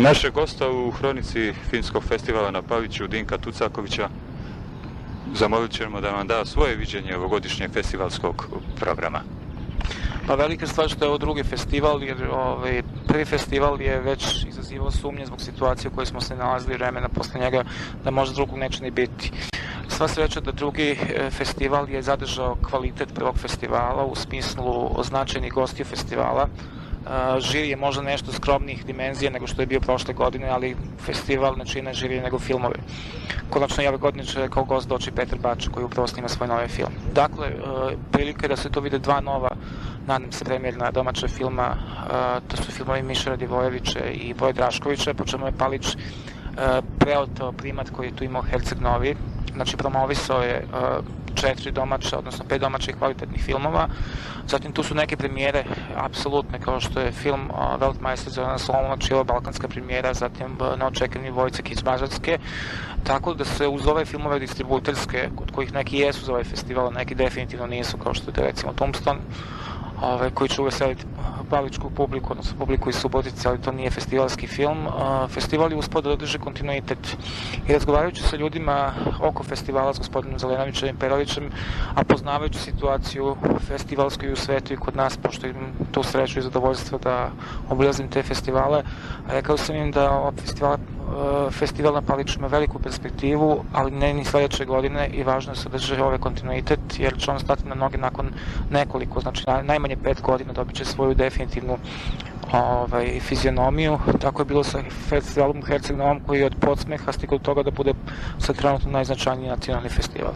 Našeg gosta u hronici Filmskog festivala na Paliću, Dinka Tucakovića, zamolit ćemo da vam da svoje viđenje ovogodišnjeg festivalskog programa. Pa velika stvar što je ovo drugi festival, jer prvi festival je već izazivao sumnje zbog situacije u kojoj smo se nalazili vremena posle njega, da možda drugog neće ni biti. Sva sreća da drugi festival je zadržao kvalitet prvog festivala u smislu značajnih gostiju festivala. Žiri je možda nešto skromnijih dimenzija nego što je bio prošle godine, ali festival ne čine žiri nego filmovi. Konačno i ove godine će kao gost doći Petar Bača koji upravo snima svoj novi film. Dakle, prilika je da se to vide dva nova, nadam se, premijerna domaća filma. To su filmovi Miše Radivojevića i Boje Draškovića, po čemu je Palić preotao primat koji je tu imao Herceg Novi. Znači, promovisao je 4 domaća, odnosno 5 domaćih kvalitetnih filmova. Zatim tu su neke premijere apsolutne, kao što je film Weltmeister Zorana Solomovića, ovo balkanska premijera, zatim Neočekivani Vojcek iz Mađarske. Tako da se uz ove filmove distributerske, kod kojih neki jesu za ovaj festival, neki definitivno nisu, kao što je recimo Tombstone, koji će uveseliti paličku publiku, odnosno publiku iz Subotice, ali to nije festivalski film. Festival je uspio da održi kontinuitet. I razgovarajući sa ljudima oko festivala s gospodinom Zelenovićem i Perovićem, a poznavajući situaciju festivalsku i u svetu i kod nas, pošto imam tu sreću i zadovoljstvo da obilazim te festivale, rekao sam im da festival na Paliću ima veliku perspektivu, ali ne ni sledeće godine, i važno je se drži ovaj kontinuitet, jer će on stati na noge nakon nekoliko, znači najmanje 5 godina dobit će svoju definitivnu fizionomiju. Tako je bilo sa festivalom Herceg Novom, koji je od podsmeha stigao do toga da bude sad trenutno najznačajniji nacionalni festival.